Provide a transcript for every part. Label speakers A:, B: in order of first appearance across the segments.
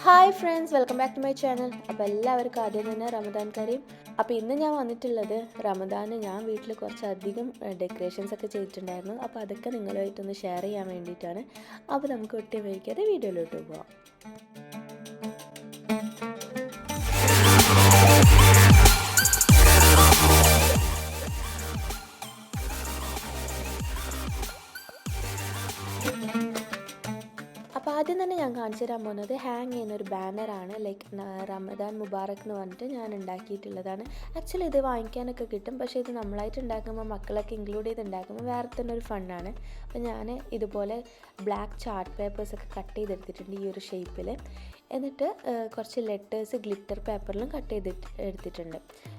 A: Hi friends, welcome back to my channel. അപ്പോൾ എല്ലാവർക്കും ആദ്യം തന്നെ റമദാൻ കരീം. അപ്പോൾ ഇന്ന് ഞാൻ വന്നിട്ടുള്ളത് റമദാന് ഞാൻ വീട്ടിൽ കുറച്ചധികം ഡെക്കറേഷൻസ് ഒക്കെ ചെയ്തിട്ടുണ്ടായിരുന്നു. അപ്പോൾ അതൊക്കെ നിങ്ങളുമായിട്ടൊന്ന് ഷെയർ ചെയ്യാൻ വേണ്ടിയിട്ടാണ്. അപ്പോൾ നമുക്ക് ഒട്ടും വൈകാതെ വീഡിയോയിലോട്ട് പോകാം. അപ്പോൾ ആദ്യം തന്നെ ഞാൻ കാണിച്ചു തരാൻ പോകുന്നത് ഹാങ് ചെയ്യുന്നൊരു ബാനറാണ്. റമദാൻ മുബാറക് എന്ന് പറഞ്ഞിട്ട് ഞാൻ ഉണ്ടാക്കിയിട്ടുള്ളതാണ്. ആക്ച്വലി ഇത് വാങ്ങിക്കാനൊക്കെ കിട്ടും, പക്ഷേ ഇത് നമ്മളായിട്ട് ഉണ്ടാക്കുമ്പോൾ മക്കളൊക്കെ ഇൻക്ലൂഡ് ചെയ്ത് ഉണ്ടാക്കുമ്പോൾ വേറെ തന്നെ ഒരു ഫണ്ണാണ്. അപ്പോൾ ഞാൻ ഇതുപോലെ ബ്ലാക്ക് ചാർട്ട് പേപ്പേഴ്സൊക്കെ കട്ട് ചെയ്തെടുത്തിട്ടുണ്ട് ഈ ഒരു ഷേപ്പിൽ. എന്നിട്ട് കുറച്ച് ലെറ്റേഴ്സ് ഗ്ലിറ്റർ പേപ്പറിലും കട്ട് എടുത്തിട്ടുണ്ട്.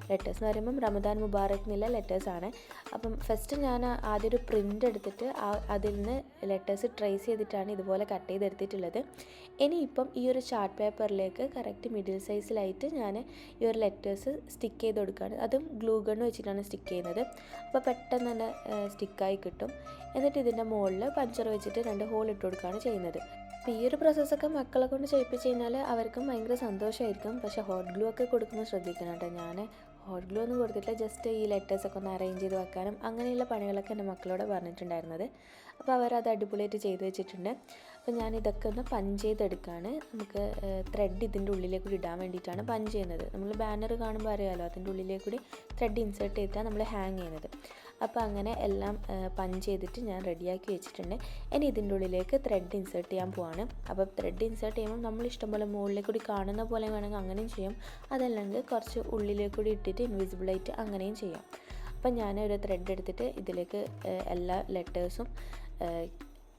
A: ലെറ്റേഴ്സ് എന്ന് പറയുമ്പം റമദാൻ മുബാറക് എന്നുള്ള ലെറ്റേഴ്സാണ്. അപ്പം ഫസ്റ്റ് ഞാൻ ആദ്യം ഒരു പ്രിൻ്റ് എടുത്തിട്ട് അതിൽ നിന്ന് ലെറ്റേഴ്സ് ട്രേസ് ചെയ്തിട്ടാണ് ഇതുപോലെ കട്ട് ചെയ്തെടുത്തിട്ടുള്ളത്. ഇനിയിപ്പം ഈ ഒരു ചാർട്ട് പേപ്പറിലേക്ക് കറക്റ്റ് മിഡിൽ സൈസിലായിട്ട് ഞാൻ ഈ ഒരു ലെറ്റേഴ്സ് സ്റ്റിക്ക് ചെയ്ത് കൊടുക്കുകയാണ്. അതും ഗ്ലൂ ഗണ്ണ് വെച്ചിട്ടാണ് സ്റ്റിക്ക് ചെയ്യുന്നത്. അപ്പോൾ പെട്ടെന്ന് തന്നെ സ്റ്റിക്കായി കിട്ടും. എന്നിട്ട് ഇതിൻ്റെ മുകളിൽ പഞ്ചർ വെച്ചിട്ട് 2 ഹോൾ ഇട്ട് കൊടുക്കുകയാണ് ചെയ്യുന്നത്. അപ്പോൾ ഈ ഒരു പ്രോസസ്സൊക്കെ മക്കളെ കൊണ്ട് ചെയ്യിപ്പിച്ച് കഴിഞ്ഞാൽ അവർക്കും ഭയങ്കര സന്തോഷമായിരിക്കും. പക്ഷേ ഹോട്ട് ഗ്ലൂ ഒക്കെ കൊടുക്കുമ്പോൾ ശ്രദ്ധിക്കണം കേട്ടോ. ഞാൻ ഹോട്ട് ഗ്ലൂ ഒന്നും കൊടുത്തിട്ടില്ല, ജസ്റ്റ് ഈ ലെറ്റേഴ്സൊക്കെ ഒന്ന് അറേഞ്ച് ചെയ്ത് വെക്കാനും അങ്ങനെയുള്ള പണികളൊക്കെ എൻ്റെ മക്കളോട് പറഞ്ഞിട്ടുണ്ടായിരുന്നത്. അപ്പോൾ അവരത് അടിപൊളിയായിട്ട് ചെയ്ത് വെച്ചിട്ടുണ്ട്. അപ്പോൾ ഞാൻ ഇതൊക്കെ ഒന്ന് പഞ്ച് ചെയ്തെടുക്കുകയാണ്. നമുക്ക് ത്രെഡ് ഇതിൻ്റെ ഉള്ളിലേക്ക് കൂടി ഇടാൻ വേണ്ടിയിട്ടാണ് പഞ്ച് ചെയ്യുന്നത്. നമ്മൾ ബാനർ കാണുമ്പോൾ അറിയാമല്ലോ, അതിൻ്റെ ഉള്ളിലേക്ക് കൂടി ത്രെഡ് ഇൻസേർട്ട് ചെയ്തിട്ടാണ് നമ്മൾ ഹാങ് ചെയ്യുന്നത്. അപ്പോൾ അങ്ങനെ എല്ലാം പഞ്ച് ചെയ്തിട്ട് ഞാൻ റെഡിയാക്കി വെച്ചിട്ടുണ്ട്. ഇനി ഇതിൻ്റെ ഉള്ളിലേക്ക് ത്രെഡ് ഇൻസേർട്ട് ചെയ്യാൻ പോവാണ്. അപ്പോൾ ത്രെഡ് ഇൻസേർട്ട് ചെയ്യുമ്പോൾ നമ്മൾ ഇഷ്ടംപോലെ മുകളിലേക്ക് കൂടി കാണുന്ന പോലെ വേണമെങ്കിൽ അങ്ങനെയും ചെയ്യാം, അതല്ലെങ്കിൽ കുറച്ച് ഉള്ളിലേക്ക് കൂടി ഇട്ടിട്ട് ഇൻവിസിബിളായിട്ട് അങ്ങനെയും ചെയ്യാം. അപ്പം ഞാനൊരു ത്രെഡ് എടുത്തിട്ട് ഇതിലേക്ക് എല്ലാ ലെറ്റേഴ്സും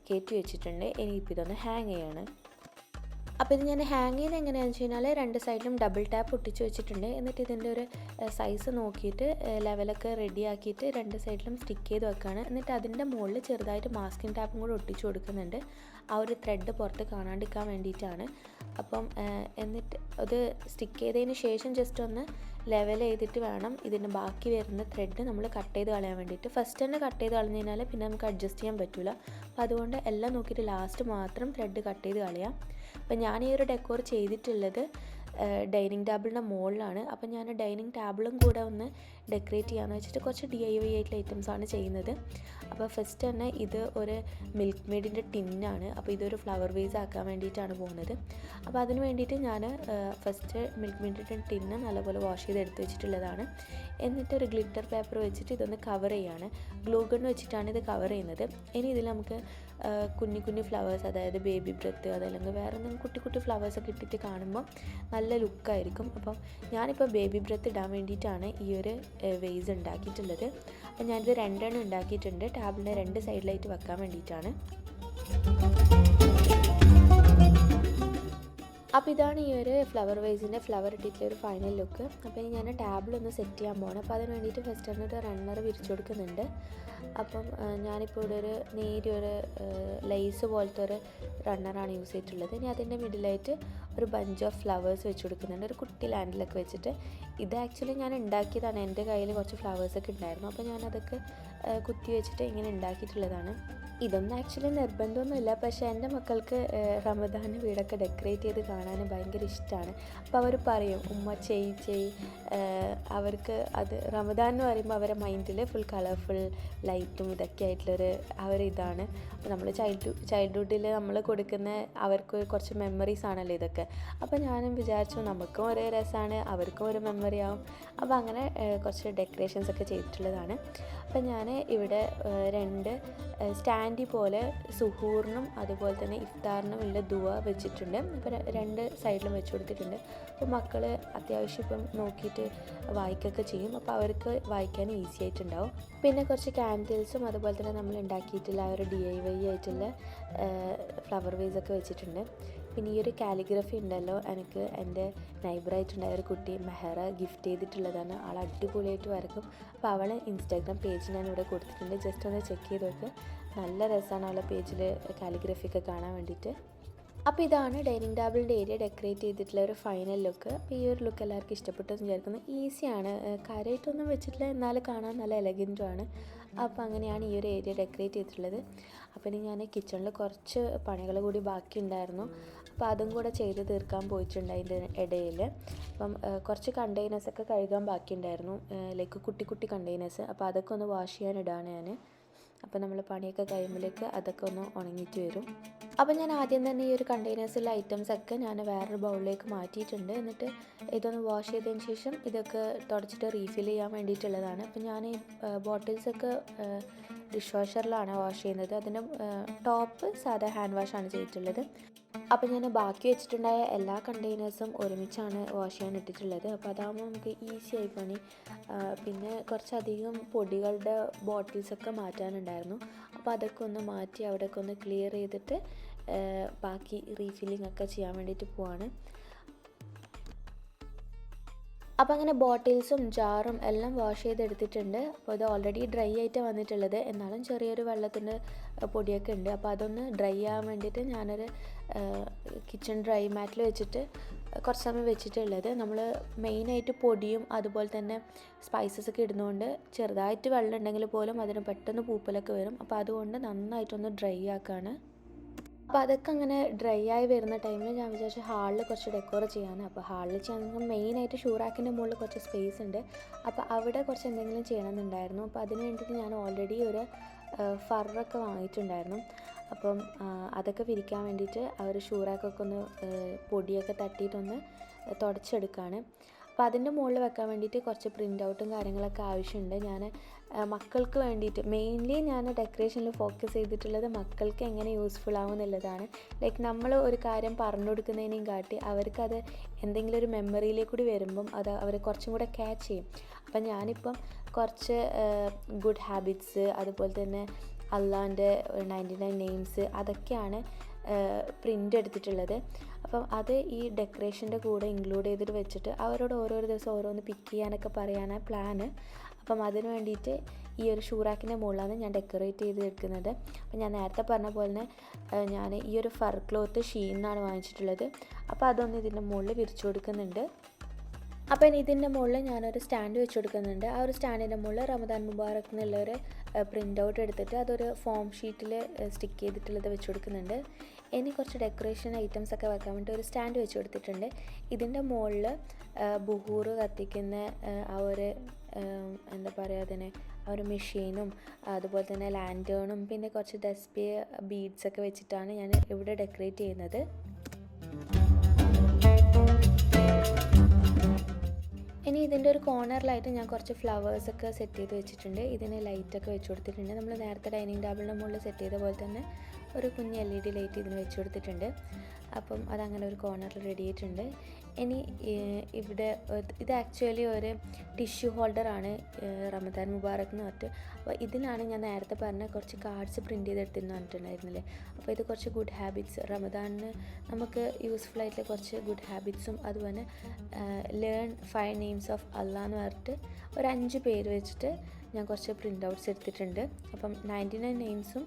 A: കയറ്റി വെച്ചിട്ടുണ്ട്. ഇനിയിപ്പോൾ ഇതൊന്ന് ഹാങ് ചെയ്യാണ്. അപ്പോൾ ഇത് ഞാൻ ഹാങ് ചെയ്യുന്നത് എങ്ങനെയാണെന്ന് വെച്ച് കഴിഞ്ഞാൽ 2 സൈഡിലും ഡബിൾ ടാപ്പ് ഒട്ടിച്ച് വെച്ചിട്ടുണ്ട്. എന്നിട്ട് ഇതിൻ്റെ ഒരു സൈസ് നോക്കിയിട്ട് ലെവലൊക്കെ റെഡിയാക്കിയിട്ട് 2 സൈഡിലും സ്റ്റിക്ക് ചെയ്ത് വെക്കുകയാണ്. എന്നിട്ട് അതിൻ്റെ മുകളിൽ ചെറുതായിട്ട് മാസ്കിംഗ് ടാപ്പും കൂടെ ഒട്ടിച്ച് കൊടുക്കുന്നുണ്ട്, ആ ഒരു ത്രെഡ് പുറത്ത് കാണാണ്ടിരിക്കാൻ വേണ്ടിയിട്ടാണ്. അപ്പം എന്നിട്ട് അത് സ്റ്റിക്ക് ചെയ്തതിന് ശേഷം ജസ്റ്റ് ഒന്ന് ലെവൽ ചെയ്തിട്ട് വേണം ഇതിൻ്റെ ബാക്കി വരുന്ന ത്രെഡ് നമ്മൾ കട്ട് ചെയ്ത് കളയാൻ വേണ്ടിയിട്ട്. ഫസ്റ്റ് തന്നെ കട്ട് ചെയ്ത് കളഞ്ഞു കഴിഞ്ഞാൽ പിന്നെ നമുക്ക് അഡ്ജസ്റ്റ് ചെയ്യാൻ പറ്റില്ല. അപ്പോൾ അതുകൊണ്ട് എല്ലാം നോക്കിയിട്ട് ലാസ്റ്റ് മാത്രം ത്രെഡ് കട്ട് ചെയ്ത് കളയാം. അപ്പം ഞാൻ ഈ ഒരു ഡെക്കോർ ചെയ്തിട്ടുള്ളത് ഡൈനിങ് ടേബിളിൻ്റെ മുകളിലാണ്. അപ്പം ഞാൻ ഡൈനിങ് ടേബിളും കൂടെ ഒന്ന് ഡെക്കറേറ്റ് ചെയ്യാമെന്ന് വെച്ചിട്ട് കുറച്ച് DIY ആയിട്ടുള്ള ഐറ്റംസാണ് ചെയ്യുന്നത്. അപ്പോൾ ഫസ്റ്റ് തന്നെ ഇത് ഒരു മിൽക്ക് മെയ്ഡിൻ്റെ ടിന്നാണ്. അപ്പോൾ ഇതൊരു ഫ്ലവർ വേസ് ആക്കാൻ വേണ്ടിയിട്ടാണ് പോകുന്നത്. അപ്പോൾ അതിന് വേണ്ടിയിട്ട് ഞാൻ ഫസ്റ്റ് മിൽക്ക് മെയ്ഡിൻ്റെ ടിന്ന് നല്ലപോലെ വാഷ് ചെയ്ത് എടുത്ത് വെച്ചിട്ടുള്ളതാണ്. എന്നിട്ട് ഒരു ഗ്ലിറ്റർ പേപ്പർ വെച്ചിട്ട് ഇതൊന്ന് കവർ ചെയ്യാണ്. ഗ്ലൂ ഗണ്ണ് വെച്ചിട്ടാണ് ഇത് കവർ ചെയ്യുന്നത്. ഇനി ഇതിൽ നമുക്ക് കുഞ്ഞു കുഞ്ഞു ഫ്ലവേഴ്സ്, അതായത് ബേബി ബ്രെത്ത് അതല്ലെങ്കിൽ വേറെ എന്തെങ്കിലും കുട്ടി കുട്ടി ഫ്ലവേഴ്സൊക്കെ ഇട്ടിട്ട് കാണുമ്പോൾ നല്ല ലുക്കായിരിക്കും. അപ്പം ഞാനിപ്പോൾ ബേബി ബ്രെത്ത് ഇടാൻ വേണ്ടിയിട്ടാണ് ഈ ഒരു വേസ് ഉണ്ടാക്കിയിട്ടുള്ളത്. അപ്പം ഞാനിത് 2 എണ്ണം ഉണ്ടാക്കിയിട്ടുണ്ട്, ടാബിളിൻ്റെ 2 സൈഡിലായിട്ട് വെക്കാൻ വേണ്ടിയിട്ടാണ്. അപ്പോൾ ഇതാണ് ഈ ഒരു ഫ്ലവർ വേസിൻ്റെ ഫ്ലവർ ഇട്ടിട്ടുള്ള ഒരു ഫൈനൽ ലുക്ക്. അപ്പോൾ ഇനി ഞാൻ ടാബിലൊന്ന് സെറ്റ് ചെയ്യാൻ പോകണം. അപ്പോൾ അതിന് വേണ്ടിയിട്ട് ഫസ്റ്റ് തന്നെ ഒരു റണ്ണർ വിരിച്ചു കൊടുക്കുന്നുണ്ട്. അപ്പം ഞാനിപ്പോൾ ഇവിടെ ഒരു നേരിയൊരു ലേസ് പോലത്തെ ഒരു റണ്ണറാണ് യൂസ് ചെയ്തിട്ടുള്ളത്. ഇനി അതിൻ്റെ മിഡിലായിട്ട് ഒരു ബഞ്ച് ഓഫ് ഫ്ലവേഴ്സ് വെച്ച് കൊടുക്കുന്നുണ്ട്, ഒരു കുട്ടി ലാൻഡിലൊക്കെ വെച്ചിട്ട്. ഇത് ആക്ച്വലി ഞാൻ ഉണ്ടാക്കിയതാണ്, എൻ്റെ കയ്യിൽ കുറച്ച് ഫ്ലവേഴ്സൊക്കെ ഉണ്ടായിരുന്നു. അപ്പോൾ ഞാനതൊക്കെ കുത്തി വെച്ചിട്ട് ഇങ്ങനെ ഉണ്ടാക്കിയിട്ടുള്ളതാണ്. ഇതൊന്നും ആക്ച്വലി നിർബന്ധമൊന്നുമില്ല, പക്ഷേ എൻ്റെ മക്കൾക്ക് റമദാൻ വീടൊക്കെ ഡെക്കറേറ്റ് ചെയ്ത് കാണാൻ ഭയങ്കര ഇഷ്ടമാണ്. അപ്പോൾ അവർ പറയും ഉമ്മ ചെയ്. അവർക്ക് അത് റമദാൻ എന്ന് പറയുമ്പോൾ അവരുടെ മൈൻഡിൽ ഫുൾ കളർഫുൾ ലൈറ്റും ഇതൊക്കെ ആയിട്ടുള്ളൊരു അവരിതാണ്. അപ്പോൾ നമ്മൾ ചൈൽഡ്ഹുഡിൽ നമ്മൾ കൊടുക്കുന്ന അവർക്ക് കുറച്ച് മെമ്മറീസ് ആണല്ലോ ഇതൊക്കെ. അപ്പോൾ ഞാനും വിചാരിച്ചു നമുക്കും ഒരേ രസമാണ്, അവർക്കും ഒരു മെമ്മറി ആവും. അപ്പോൾ അങ്ങനെ കുറച്ച് ഡെക്കറേഷൻസ് ഒക്കെ ചെയ്തിട്ടുള്ളതാണ്. അപ്പോൾ ഞാൻ ഇവിടെ 2 സ്റ്റാൻഡി പോലെ സുഹൂറിനും അതുപോലെ തന്നെ ഇഫ്താറിനും ഉള്ള ദുവ വെച്ചിട്ടുണ്ട്. അപ്പോൾ 2 സൈഡിലും വെച്ച് കൊടുത്തിട്ടുണ്ട്. അപ്പോൾ മക്കൾ അത്യാവശ്യം ഇപ്പം നോക്കിയിട്ട് വായിക്കുകയൊക്കെ ചെയ്യും, അപ്പോൾ അവർക്ക് വായിക്കാൻ ഈസി ആയിട്ടുണ്ടാവും. പിന്നെ കുറച്ച് ക്യാൻഡിൽസും അതുപോലെ തന്നെ നമ്മൾ ഉണ്ടാക്കിയിട്ടുള്ള ആ ഒരു DIY ആയിട്ടുള്ള ഫ്ലവർ വേസൊക്കെ വെച്ചിട്ടുണ്ട്. പിന്നെ ഈ ഒരു കാലിഗ്രഫി ഉണ്ടല്ലോ, എനിക്ക് എൻ്റെ നൈബറായിട്ടുണ്ടായ ഒരു കുട്ടി മെഹറ ഗിഫ്റ്റ് ചെയ്തിട്ടുള്ളതാണ്. ആൾ അടിപൊളിയായിട്ട് വരക്കും. അപ്പോൾ അവൾ ഇൻസ്റ്റാഗ്രാം പേജ് ഞാൻ ഇവിടെ കൊടുത്തിട്ടുണ്ട്, ജസ്റ്റ് ഒന്ന് ചെക്ക് ചെയ്ത് നോക്ക്. നല്ല രസമാണ് അവളുടെ പേജിൽ കാലിഗ്രഫിയൊക്കെ കാണാൻ വേണ്ടിയിട്ട്. അപ്പോൾ ഇതാണ് ഡൈനിങ് ടേബിളിൻ്റെ ഏരിയ ഡെക്കറേറ്റ് ചെയ്തിട്ടുള്ള ഒരു ഫൈനൽ ലുക്ക്. അപ്പോൾ ഈ ഒരു ലുക്ക് എല്ലാവർക്കും ഇഷ്ടപ്പെട്ടെന്ന് വിചാരിക്കുന്നു. ഈസിയാണ്, കാര്യമായിട്ടൊന്നും വെച്ചിട്ടില്ല, എന്നാൽ കാണാൻ നല്ല എലഗൻറ്റുമാണ്. അപ്പോൾ അങ്ങനെയാണ് ഈ ഒരു ഏരിയ ഡെക്കറേറ്റ് ചെയ്തിട്ടുള്ളത്. അപ്പോൾ ഇനി ഞാൻ കിച്ചണിൽ കുറച്ച് പണികൾ കൂടി ബാക്കി ഉണ്ടായിരുന്നു. അപ്പോൾ അതും കൂടെ ചെയ്ത് തീർക്കാൻ പോയിട്ടുണ്ട് അതിൻ്റെ ഇടയിൽ. അപ്പം കുറച്ച് കണ്ടെയ്നേഴ്സൊക്കെ കഴുകാൻ ബാക്കിയുണ്ടായിരുന്നു, ലൈക്ക് കുട്ടി കുട്ടി കണ്ടെയ്നേഴ്സ്. അപ്പോൾ അതൊക്കെ ഒന്ന് വാഷ് ചെയ്യാനിടാണ് ഞാൻ. അപ്പോൾ നമ്മൾ പണിയൊക്കെ കഴിയുമ്പോഴേക്ക് അതൊക്കെ ഒന്ന് ഉണങ്ങിയിട്ട് വരും. അപ്പോൾ ഞാൻ ആദ്യം തന്നെ ഈ ഒരു കണ്ടെയ്നേഴ്സിലെ ഐറ്റംസൊക്കെ ഞാൻ വേറൊരു ബൗളിലേക്ക് മാറ്റിയിട്ടുണ്ട്. എന്നിട്ട് ഇതൊന്ന് വാഷ് ചെയ്തതിന് ശേഷം ഇതൊക്കെ തുടച്ചിട്ട് റീഫിൽ ചെയ്യാൻ വേണ്ടിയിട്ടുള്ളതാണ്. അപ്പോൾ ഞാൻ ഈ ബോട്ടിൽസൊക്കെ ഡിഷ് വാഷറിലാണ് വാഷ് ചെയ്യുന്നത്. അതിൻ്റെ ടോപ്പ് സാധാ ഹാൻഡ് വാഷാണ് ചെയ്തിട്ടുള്ളത്. അപ്പോൾ ഞാൻ ബാക്കി വെച്ചിട്ടുണ്ടായ എല്ലാ കണ്ടെയ്നേഴ്സും ഒരുമിച്ചാണ് വാഷ് ചെയ്യാൻ ഇട്ടിട്ടുള്ളത്. അപ്പോൾ അതാകുമ്പോൾ നമുക്ക് ഈസി ആയി പണി. പിന്നെ കുറച്ചധികം പൊടികളുടെ ബോട്ടിൽസൊക്കെ മാറ്റാനുണ്ടായിരുന്നു. അപ്പോൾ അതൊക്കെ ഒന്ന് മാറ്റി അവിടെയൊക്കെ ഒന്ന് ക്ലിയർ ചെയ്തിട്ട് ബാക്കി റീഫില്ലിംഗ് ഒക്കെ ചെയ്യാൻ വേണ്ടിയിട്ട് പോവാണ്. അപ്പോൾ അങ്ങനെ ബോട്ടിൽസും ജാറും എല്ലാം വാഷ് ചെയ്തെടുത്തിട്ടുണ്ട്. അപ്പോൾ ഇത് ഓൾറെഡി ഡ്രൈ ആയിട്ട് വന്നിട്ടുള്ളത്, എന്നാലും ചെറിയൊരു വെള്ളത്തിൻ്റെ പൊടിയൊക്കെ ഉണ്ട്. അപ്പോൾ അതൊന്ന് ഡ്രൈ ആകാൻ വേണ്ടിയിട്ട് ഞാനൊരു കിച്ചൺ ഡ്രൈ മാറ്റിൽ വെച്ചിട്ട് കുറച്ച് സമയം വെച്ചിട്ടുള്ളത്. നമ്മൾ മെയിനായിട്ട് പൊടിയും അതുപോലെ തന്നെ സ്പൈസസ് ഒക്കെ ഇടുന്നതുകൊണ്ട് ചെറുതായിട്ട് വെള്ളം ഉണ്ടെങ്കിൽ പോലും അതിന് പെട്ടെന്ന് പൂപ്പലൊക്കെ വരും. അപ്പോൾ അതുകൊണ്ട് നന്നായിട്ടൊന്ന് ഡ്രൈ ആക്കുകയാണ്. അപ്പോൾ അതൊക്കെ അങ്ങനെ ഡ്രൈ ആയി വരുന്ന ടൈമിൽ ഞാൻ വിചാരിച്ചു ഹാളിൽ കുറച്ച് ഡെക്കോർ ചെയ്യാൻ. അപ്പോൾ ഹാളിൽ ചെയ്യാൻ മെയിനായിട്ട് ഷൂറാക്കിൻ്റെ മുകളിൽ കുറച്ച് സ്പേസ് ഉണ്ട്. അപ്പോൾ അവിടെ കുറച്ച് എന്തെങ്കിലും ചെയ്യണമെന്നുണ്ടായിരുന്നു. അപ്പോൾ അതിന് വേണ്ടിയിട്ട് ഞാൻ ഓൾറെഡി ഒരു ഫറൊക്കെ വാങ്ങിയിട്ടുണ്ടായിരുന്നു. അപ്പം അതൊക്കെ വിരിക്കാൻ വേണ്ടിയിട്ട് ആ ഒരു ഷൂറാക്കൊക്കെ ഒന്ന് പൊടിയൊക്കെ തട്ടിയിട്ടൊന്ന് തുടച്ചെടുക്കുകയാണ്. അപ്പോൾ അതിൻ്റെ മുകളിൽ വെക്കാൻ വേണ്ടിയിട്ട് കുറച്ച് പ്രിൻ്റ് ഔട്ടും കാര്യങ്ങളൊക്കെ ആവശ്യമുണ്ട്. ഞാൻ മക്കൾക്ക് വേണ്ടിയിട്ട് മെയിൻലി ഞാൻ ഡെക്കറേഷനിൽ ഫോക്കസ് ചെയ്തിട്ടുള്ളത് മക്കൾക്ക് എങ്ങനെ യൂസ്ഫുൾ ആവും എന്നുള്ളതാണ്. ലൈക്ക് നമ്മൾ ഒരു കാര്യം പറഞ്ഞു കൊടുക്കുന്നതിനേയും കാട്ടി അവർക്കത് എന്തെങ്കിലും ഒരു മെമ്മറിയിലേക്ക് കൂടി വരുമ്പം അത് അവർ കുറച്ചും കൂടെ ക്യാച്ച് ചെയ്യും. അപ്പം ഞാനിപ്പം കുറച്ച് ഗുഡ് ഹാബിറ്റ്സ്, അതുപോലെ തന്നെ അള്ളാൻ്റെ 99 നെയിംസ് അതൊക്കെയാണ് പ്രിൻ്റ് എടുത്തിട്ടുള്ളത്. അപ്പം അത് ഈ ഡെക്കറേഷൻ്റെ കൂടെ ഇൻക്ലൂഡ് ചെയ്തിട്ട് വെച്ചിട്ട് അവരോട് ഓരോരോ ദിവസം ഓരോന്ന് പിക്ക് ചെയ്യാനൊക്കെ പറയാനാണ് പ്ലാന്. അപ്പം അതിന് വേണ്ടിയിട്ട് ഈ ഒരു ഷൂറാക്കിൻ്റെ മുകളിലാണ് ഞാൻ ഡെക്കറേറ്റ് ചെയ്ത് എടുക്കുന്നത്. അപ്പം ഞാൻ നേരത്തെ പറഞ്ഞ പോലെ തന്നെ ഞാൻ ഈ ഒരു ഫർ ക്ലോത്ത് ഷീന്നാണ് വാങ്ങിച്ചിട്ടുള്ളത്. അപ്പോൾ അതൊന്ന് ഇതിൻ്റെ മുകളിൽ വിരിച്ചു കൊടുക്കുന്നുണ്ട്. അപ്പോൾ ഇനി ഇതിൻ്റെ മുകളിൽ ഞാനൊരു സ്റ്റാൻഡ് വെച്ച് കൊടുക്കുന്നുണ്ട്. ആ ഒരു സ്റ്റാൻഡിൻ്റെ മുകളിൽ റമദാൻ മുബാറക് എന്നുള്ളൊരു പ്രിൻ്റ് ഔട്ട് എടുത്തിട്ട് അതൊരു ഫോം ഷീറ്റിൽ സ്റ്റിക്ക് ചെയ്തിട്ടുള്ളത് വെച്ച് കൊടുക്കുന്നുണ്ട്. ഇനി കുറച്ച് ഡെക്കറേഷൻ ഐറ്റംസ് ഒക്കെ വെക്കാൻ വേണ്ടി ഒരു സ്റ്റാൻഡ് വെച്ച് കൊടുത്തിട്ടുണ്ട്. ഇതിൻ്റെ മുകളിൽ ബുഹൂർ കത്തിക്കുന്ന ആ ഒരു എന്താ പറയുക അതിന് ആ ഒരു മെഷീനും അതുപോലെ തന്നെ ലാൻറ്റേണും പിന്നെ കുറച്ച് ദസ്പിയ ബീഡ്സൊക്കെ വെച്ചിട്ടാണ് ഞാൻ ഇവിടെ ഡെക്കറേറ്റ് ചെയ്യുന്നത്. ഇനി ഇതിൻ്റെ ഒരു കോർണറിലായിട്ട് ഞാൻ കുറച്ച് ഫ്ലവേഴ്സൊക്കെ സെറ്റ് ചെയ്ത് വെച്ചിട്ടുണ്ട്. ഇതിന് ലൈറ്റൊക്കെ വെച്ച് കൊടുത്തിട്ടുണ്ട്. നമ്മൾ നേരത്തെ ഡൈനിങ് ടേബിളിൻ്റെ മുകളിൽ സെറ്റ് ചെയ്ത പോലെ തന്നെ ഒരു കുഞ്ഞ് LED ലൈറ്റ് ഇതിന് വെച്ച് കൊടുത്തിട്ടുണ്ട്. അപ്പം അതങ്ങനെ ഒരു കോർണറിൽ റെഡി ആയിട്ടുണ്ട്. ഇനി ഇവിടെ ഇത് ആക്ച്വലി ഒരു ടിഷ്യൂ ഹോൾഡറാണ്, റമദാൻ മുബാറക് എന്ന് പറഞ്ഞിട്ട്. അപ്പോൾ ഇതിലാണ് ഞാൻ നേരത്തെ പറഞ്ഞ കുറച്ച് കാർഡ്സ് പ്രിൻ്റ് ചെയ്തെടുത്തെന്ന് പറഞ്ഞിട്ടുണ്ടായിരുന്നില്ലേ. അപ്പോൾ ഇത് കുറച്ച് ഗുഡ് ഹാബിറ്റ്സ്, റമദാനിന് നമുക്ക് യൂസ്ഫുൾ ആയിട്ടുള്ള കുറച്ച് ഗുഡ് ഹാബിറ്റ്സും അതുപോലെ ലേൺ 5 നെയിംസ് ഓഫ് അള്ളാഹ് എന്ന് പറഞ്ഞിട്ട് ഒരു 5 പേര് വെച്ചിട്ട് ഞാൻ കുറച്ച് പ്രിൻ്റ് ഔട്ട്സ് എടുത്തിട്ടുണ്ട്. അപ്പം 99 നെയിംസും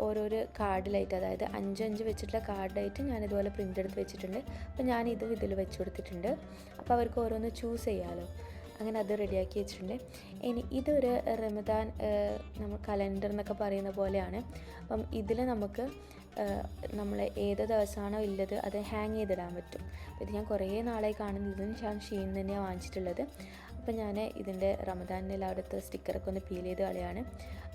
A: ഓരോരോ കാർഡിലായിട്ട്, അതായത് 5 വെച്ചിട്ടുള്ള കാർഡായിട്ട് ഞാനിതുപോലെ പ്രിൻ്റ് എടുത്ത് വെച്ചിട്ടുണ്ട്. അപ്പോൾ ഞാനിതും ഇതിൽ വെച്ച് കൊടുത്തിട്ടുണ്ട്. അപ്പോൾ അവർക്ക് ഓരോന്ന് ചൂസ് ചെയ്യാമല്ലോ, അങ്ങനെ അത് റെഡിയാക്കി വെച്ചിട്ടുണ്ട്. ഇനി ഇതൊരു റമദാൻ നമ്മൾ കലണ്ടർ എന്നൊക്കെ പറയുന്ന പോലെയാണ്. അപ്പം ഇതിൽ നമുക്ക് നമ്മൾ ഏത് ദിവസമാണോ ഉള്ളത് അത് ഹാങ് ചെയ്തിടാൻ പറ്റും. അപ്പോൾ ഇത് ഞാൻ കുറേ നാളായി കാണുന്നതിന് ഞാൻ ഷീൻ തന്നെയാണ് വാങ്ങിച്ചിട്ടുള്ളത്. അപ്പം ഞാൻ ഇതിൻ്റെ റമദാനിൽ അവിടുത്തെ സ്റ്റിക്കറൊക്കെ ഒന്ന് പീൽ ചെയ്ത് കളയാണ്.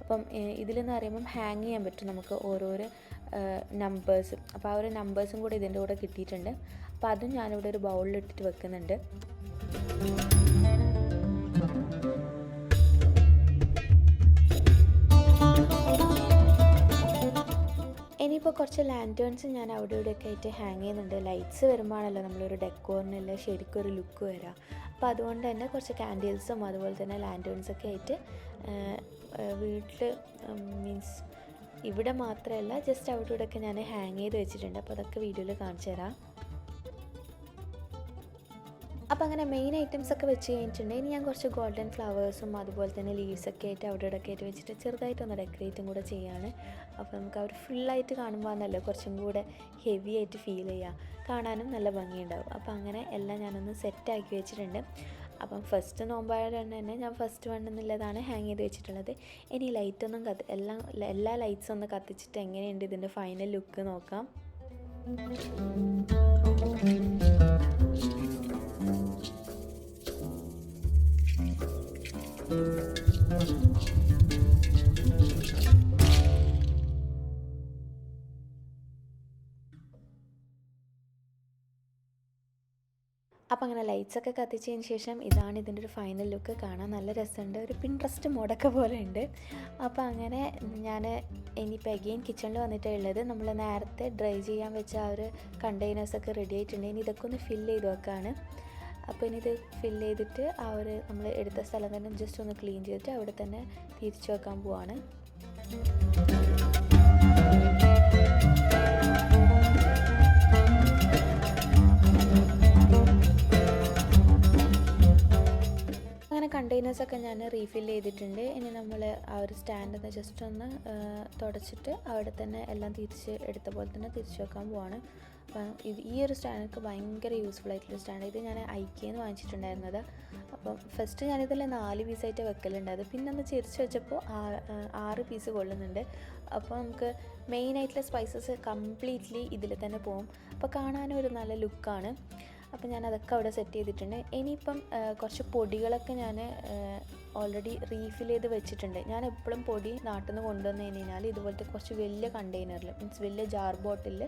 A: അപ്പം ഇതിലെന്ന് പറയുമ്പം ഹാങ് ചെയ്യാൻ പറ്റും നമുക്ക് ഓരോരോ നമ്പേഴ്സ്. അപ്പോൾ ആ ഒരു നമ്പേഴ്സും കൂടെ ഇതിൻ്റെ കൂടെ കിട്ടിയിട്ടുണ്ട്. അപ്പോൾ അതും ഞാനിവിടെ ഒരു ബൗളിലിട്ടിട്ട് വെക്കുന്നുണ്ട്. ഇനിയിപ്പോൾ കുറച്ച് ലാൻറ്റേൺസ് ഞാൻ അവിടെ ഇവിടെയൊക്കെ ആയിട്ട് ഹാങ് ചെയ്യുന്നുണ്ട്. ലൈറ്റ്സ് വരുമ്പോഴാണല്ലോ നമ്മളൊരു ഡെക്കോറിനുള്ള ശരിക്കും ഒരു ലുക്ക് വരിക. അപ്പോൾ അതുകൊണ്ട് തന്നെ കുറച്ച് കാൻഡിൽസും അതുപോലെ തന്നെ ലാൻറ്റേൺസൊക്കെ ആയിട്ട് വീട്ടിൽ മീൻസ് ഇവിടെ മാത്രമല്ല ജസ്റ്റ് അവിടെ ഇവിടെയൊക്കെ ഞാൻ ഹാങ് ചെയ്ത് വെച്ചിട്ടുണ്ട്. അപ്പോൾ അതൊക്കെ വീഡിയോയിൽ കാണിച്ചു തരാം. അപ്പോൾ അങ്ങനെ മെയിൻ ഐറ്റംസ് ഒക്കെ വെച്ച് കഴിഞ്ഞിട്ടുണ്ട്. ഇനി ഞാൻ കുറച്ച് ഗോൾഡൻ ഫ്ലവേഴ്സും അതുപോലെ തന്നെ ലീവ്സൊക്കെ ആയിട്ട് അവിടെ ഇവിടെയൊക്കെ ആയിട്ട് വെച്ചിട്ട് ചെറുതായിട്ടൊന്ന് ഡെക്കറേറ്റും കൂടെ ചെയ്യാണ്. അപ്പോൾ നമുക്ക് അവർ ഫുള്ളായിട്ട് കാണുമ്പോൾ എന്നല്ലോ കുറച്ചും കൂടെ ഹെവി ആയിട്ട് ഫീൽ ചെയ്യുക, കാണാനും നല്ല ഭംഗിയുണ്ടാവും. അപ്പോൾ അങ്ങനെ എല്ലാം ഞാനൊന്ന് സെറ്റാക്കി വെച്ചിട്ടുണ്ട്. അപ്പം ഫസ്റ്റ് നോമ്പായതുകൊണ്ട് തന്നെ ഞാൻ ഫസ്റ്റ് വൺ എന്നുള്ളതാണ് ഹാങ് ചെയ്ത് വെച്ചിട്ടുള്ളത്. ഇനി ലൈറ്റൊന്നും എല്ലാ ലൈറ്റ്സും ഒന്ന് കത്തിച്ചിട്ട് എങ്ങനെയുണ്ട് ഇതിൻ്റെ ഫൈനൽ ലുക്ക് നോക്കാം. അപ്പോൾ അങ്ങനെ ലൈറ്റ്സൊക്കെ കത്തിച്ചതിന് ശേഷം ഇതാണ് ഇതിൻ്റെ ഒരു ഫൈനൽ ലുക്ക്. കാണാൻ നല്ല രസമുണ്ട്, ഒരു പിൻട്രസ്റ്റ് മോഡൊക്കെ പോലെ ഉണ്ട്. അപ്പോൾ അങ്ങനെ ഞാൻ ഇനിയിപ്പോൾ എഗെയിൻ കിച്ചണിൽ വന്നിട്ടേ ഉള്ളത്. നമ്മൾ നേരത്തെ ഡ്രൈ ചെയ്യാൻ വെച്ച ആ ഒരു കണ്ടെയ്നേഴ്സൊക്കെ റെഡി ആയിട്ടുണ്ട്. ഇനി ഇതൊക്കെ ഒന്ന് ഫില്ല് ചെയ്ത് വെക്കാണ്. അപ്പോൾ ഇനി ഇത് ഫില്ല് ചെയ്തിട്ട് ആ ഒരു നമ്മൾ എടുത്ത സ്ഥലം തന്നെ ജസ്റ്റ് ഒന്ന് ക്ലീൻ ചെയ്തിട്ട് അവിടെ തന്നെ തിരിച്ചു വെക്കാൻ പോവാണ്. അങ്ങനെ കണ്ടെയ്നേഴ്സൊക്കെ ഞാൻ റീഫിൽ ചെയ്തിട്ടുണ്ട്. ഇനി നമ്മൾ ആ ഒരു സ്റ്റാൻഡ് ജസ്റ്റ് ഒന്ന് തുടച്ചിട്ട് അവിടെ തന്നെ എല്ലാം തിരിച്ച് എടുത്ത പോലെ തന്നെ തിരിച്ചു വെക്കാൻ പോവാണ്. അപ്പം ഈ ഒരു സ്റ്റാൻഡ് എനിക്ക് ഭയങ്കര യൂസ്ഫുൾ ആയിട്ടുള്ള സ്റ്റാൻഡ്. ഇത് ഞാൻ ഐക്യന്ന് വാങ്ങിച്ചിട്ടുണ്ടായിരുന്നത്. അപ്പം ഫസ്റ്റ് ഞാനിതിൽ 4 പീസായിട്ട് വെക്കലുണ്ടായത്. പിന്നെ ഒന്ന് ചിരിച്ച് വെച്ചപ്പോൾ 6 പീസ് കൊള്ളുന്നുണ്ട്. അപ്പോൾ നമുക്ക് മെയിനായിട്ടുള്ള സ്പൈസസ് കംപ്ലീറ്റ്ലി ഇതിൽ തന്നെ പോകും. അപ്പോൾ കാണാനും ഒരു നല്ല ലുക്കാണ്. അപ്പോൾ ഞാൻ അതൊക്കെ അവിടെ സെറ്റ് ചെയ്തിട്ടുണ്ട്. ഇനിയിപ്പം കുറച്ച് പൊടികളൊക്കെ ഞാൻ ഓൾറെഡി റീഫിൽ ചെയ്ത് വെച്ചിട്ടുണ്ട്. ഞാൻ എപ്പോഴും പൊടി നാട്ടിൽ നിന്ന് കൊണ്ടുവന്ന് കഴിഞ്ഞാൽ ഇതുപോലത്തെ കുറച്ച് വലിയ കണ്ടെയ്നറിൽ മീൻസ് വലിയ ജാർ ബോട്ടിലിൽ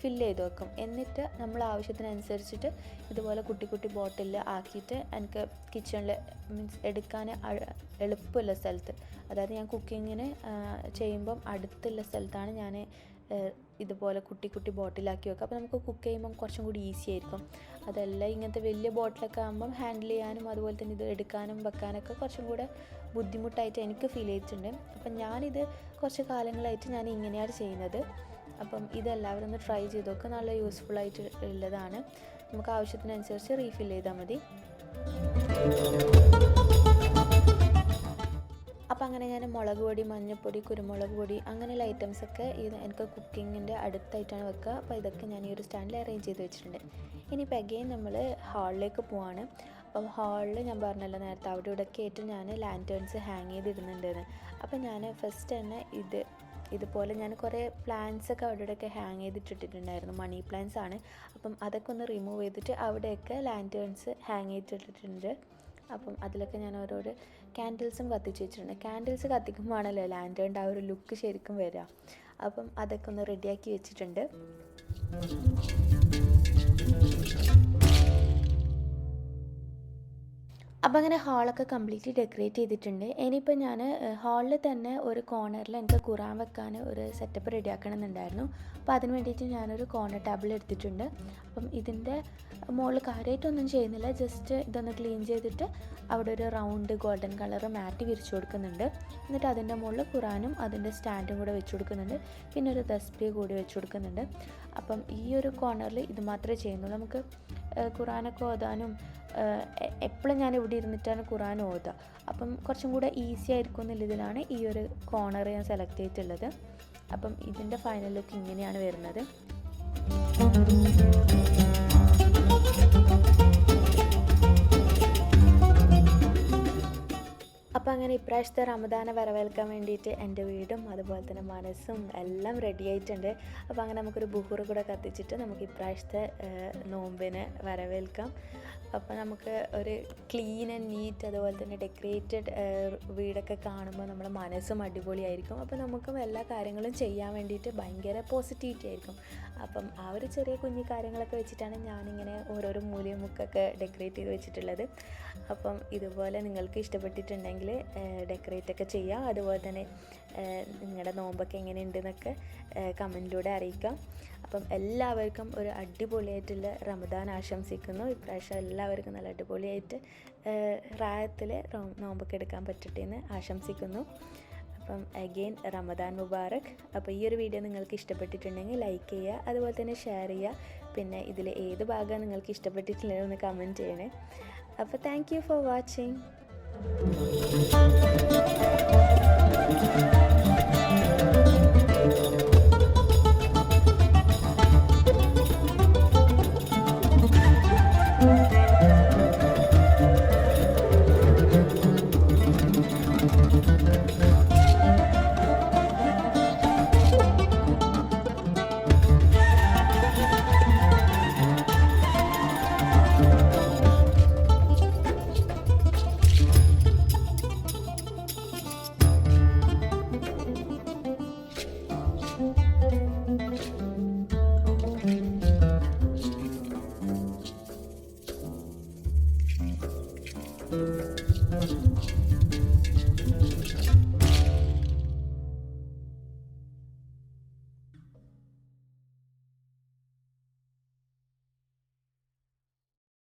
A: ഫില്ല് ചെയ്ത് വെക്കും. എന്നിട്ട് നമ്മൾ ആവശ്യത്തിനനുസരിച്ചിട്ട് ഇതുപോലെ കുട്ടി കുട്ടി ബോട്ടിലിൽ ആക്കിയിട്ട് എനിക്ക് കിച്ചണിൽ മീൻസ് എടുക്കാൻ എളുപ്പമുള്ള സ്ഥലത്ത്, അതായത് ഞാൻ കുക്കിങ്ങിന് ചെയ്യുമ്പം അടുത്തുള്ള സ്ഥലത്താണ് ഞാൻ ഇതുപോലെ കുട്ടി കുട്ടി ബോട്ടിലാക്കി വെക്കുക. അപ്പോൾ നമുക്ക് കുക്ക് ചെയ്യുമ്പം കുറച്ചും കൂടി ഈസി ആയിരിക്കും. അതല്ല ഇങ്ങനത്തെ വലിയ ബോട്ടിലൊക്കെ ആകുമ്പം ഹാൻഡിൽ ചെയ്യാനും അതുപോലെ തന്നെ ഇത് എടുക്കാനും വെക്കാനൊക്കെ കുറച്ചും കൂടെ ബുദ്ധിമുട്ടായിട്ട് എനിക്ക് ഫീൽ ചെയ്തിട്ടുണ്ട്. അപ്പം ഞാനിത് കുറച്ച് കാലങ്ങളായിട്ട് ഞാൻ ഇങ്ങനെയാണ് ചെയ്യുന്നത്. അപ്പം ഇതെല്ലാവരും ഒന്ന് ട്രൈ ചെയ്ത് നോക്കുക. നല്ല യൂസ്ഫുള്ളായിട്ട് ഉള്ളതാണ്. നമുക്ക് ആവശ്യത്തിനനുസരിച്ച് റീഫിൽ ചെയ്താൽ മതി. അപ്പോൾ അങ്ങനെ ഞാൻ മുളക് പൊടി, മഞ്ഞൾപ്പൊടി, കുരുമുളക് പൊടി അങ്ങനെയുള്ള ഐറ്റംസൊക്കെ ഇത് എനിക്ക് കുക്കിങ്ങിൻ്റെ അടുത്തായിട്ടാണ് വെക്കുക. അപ്പോൾ ഇതൊക്കെ ഞാൻ ഈ ഒരു സ്റ്റാൻഡിൽ അറേഞ്ച് ചെയ്ത് വെച്ചിട്ടുണ്ട്. ഇനിയിപ്പോൾ അഗെയിൻ നമ്മൾ ഹാളിലേക്ക് പോവാണ്. അപ്പം ഹാളിൽ ഞാൻ പറഞ്ഞല്ലോ നേരത്തെ അവിടെ ഇവിടെയൊക്കെ ആയിട്ട് ഞാൻ ലാൻറ്റേൺസ് ഹാങ് ചെയ്തിടുന്നുണ്ടെന്ന്. അപ്പം ഞാൻ ഫസ്റ്റ് തന്നെ ഇതുപോലെ ഞാൻ കുറേ പ്ലാന്റ്സൊക്കെ അവിടെ ഇവിടെയൊക്കെ ഹാങ് ചെയ്തിട്ടിട്ടുണ്ടായിരുന്നു. മണി പ്ലാന്റ്സ് ആണ്. അപ്പം അതൊക്കെ ഒന്ന് റിമൂവ് ചെയ്തിട്ട് അവിടെയൊക്കെ ലാൻറ്റേൺസ് ഹാങ് ചെയ്തിട്ടിട്ടുണ്ട്. അപ്പം അതിലൊക്കെ ഞാൻ ഓരോരോ ക്യാൻഡിൽസും കത്തിച്ച് വെച്ചിട്ടുണ്ട്. ക്യാൻഡിൽസ് കത്തിക്കുമ്പോഴാണല്ലോ ലാൻറ്റേണിൻ്റെ ആ ഒരു ലുക്ക് ശരിക്കും വരിക. അപ്പം അതൊക്കെ ഒന്ന് റെഡിയാക്കി വെച്ചിട്ടുണ്ട്. അപ്പോൾ അങ്ങനെ ഹാളൊക്കെ കംപ്ലീറ്റ്ലി ഡെക്കറേറ്റ് ചെയ്തിട്ടുണ്ട്. ഇനിയിപ്പോൾ ഞാൻ ഹാളിൽ തന്നെ ഒരു കോർണറിൽ എനിക്ക് ഖുറാൻ വെക്കാൻ ഒരു സെറ്റപ്പ് റെഡിയാക്കണം എന്നുണ്ടായിരുന്നു. അപ്പോൾ അതിന് വേണ്ടിയിട്ട് ഞാനൊരു കോർണർ ടേബിൾ എടുത്തിട്ടുണ്ട്. അപ്പം ഇതിൻ്റെ മുകളിൽ കാര്യമായിട്ടൊന്നും ചെയ്യുന്നില്ല, ജസ്റ്റ് ഇതൊന്ന് ക്ലീൻ ചെയ്തിട്ട് അവിടെ ഒരു റൗണ്ട് ഗോൾഡൻ കളർ മാറ്റ് വിരിച്ചു കൊടുക്കുന്നുണ്ട്. എന്നിട്ട് അതിൻ്റെ മുകളിൽ ഖുറാനും അതിൻ്റെ സ്റ്റാൻഡും കൂടെ വെച്ച് കൊടുക്കുന്നുണ്ട്. പിന്നെ ഒരു തസ്ബീഹ് കൂടി വെച്ച് കൊടുക്കുന്നുണ്ട്. അപ്പം ഈ ഒരു കോർണറിൽ ഇത് മാത്രമേ ചെയ്യുന്നുള്ളൂ. നമുക്ക് ഖുറാനൊക്കെ ഓതാനും എപ്പോഴും ഞാൻ ഇവിടെ ഇരുന്നിട്ടാണ് ഖുറാൻ ഓതുക. അപ്പം കുറച്ചും കൂടെ ഈസി ആയിരിക്കും എന്നുള്ളതിലാണ് ഈ ഒരു കോർണർ ഞാൻ സെലക്ട് ചെയ്തിട്ടുള്ളത്. അപ്പം ഇതിൻ്റെ ഫൈനൽ ലുക്ക് ഇങ്ങനെയാണ് വരുന്നത്. അപ്പോൾ അങ്ങനെ ഇപ്രാവശ്യത്തെ റമദാനെ വരവേൽക്കാൻ വേണ്ടിയിട്ട് എൻ്റെ വീടും അതുപോലെ തന്നെ മനസ്സും എല്ലാം റെഡി ആയിട്ടുണ്ട്. അപ്പോൾ അങ്ങനെ നമുക്കൊരു ബുഹൂർ കൂടെ കത്തിച്ചിട്ട് നമുക്ക് ഇപ്രാവശ്യത്തെ നോമ്പിനെ വരവേൽക്കാം. അപ്പോൾ നമുക്ക് ഒരു ക്ലീൻ ആൻഡ് നീറ്റ് അതുപോലെ തന്നെ ഡെക്കറേറ്റഡ് വീടൊക്കെ കാണുമ്പോൾ നമ്മുടെ മനസ്സും അടിപൊളിയായിരിക്കും. അപ്പോൾ നമുക്കും എല്ലാ കാര്യങ്ങളും ചെയ്യാൻ വേണ്ടിയിട്ട് ഭയങ്കര പോസിറ്റിവിറ്റി ആയിരിക്കും. അപ്പം ആ ഒരു ചെറിയ കുഞ്ഞു കാര്യങ്ങളൊക്കെ വെച്ചിട്ടാണ് ഞാനിങ്ങനെ ഓരോരോ മൂലയും മുക്കൊക്കെ ഡെക്കറേറ്റ് ചെയ്ത് വെച്ചിട്ടുള്ളത്. അപ്പം ഇതുപോലെ നിങ്ങൾക്ക് ഇഷ്ടപ്പെട്ടിട്ടുണ്ടെങ്കിൽ ഡെക്കറേറ്റൊക്കെ ചെയ്യാം. അതുപോലെ തന്നെ നിങ്ങളുടെ നോമ്പൊക്കെ എങ്ങനെയുണ്ടെന്നൊക്കെ കമൻറ്റിലൂടെ അറിയിക്കാം. അപ്പം എല്ലാവർക്കും ഒരു അടിപൊളിയായിട്ടുള്ള റമദാൻ ആശംസിക്കുന്നു. ഇപ്രാവശ്യം എല്ലാവർക്കും നല്ല അടിപൊളിയായിട്ട് റായത്തിൽ നോമ്പൊക്കെ എടുക്കാൻ പറ്റട്ടെ എന്ന് ആശംസിക്കുന്നു. അപ്പം അഗെയിൻ റമദാൻ മുബാറക്. അപ്പോൾ ഈ ഒരു വീഡിയോ നിങ്ങൾക്ക് ഇഷ്ടപ്പെട്ടിട്ടുണ്ടെങ്കിൽ ലൈക്ക് ചെയ്യുക, അതുപോലെ തന്നെ ഷെയർ ചെയ്യുക. പിന്നെ ഇതിൽ ഏത് ഭാഗമാണ് നിങ്ങൾക്ക് ഇഷ്ടപ്പെട്ടിട്ടില്ലെന്ന് ഒന്ന് കമൻറ്റ് ചെയ്യണേ. അപ്പോൾ താങ്ക് യു ഫോർ വാച്ചിങ്.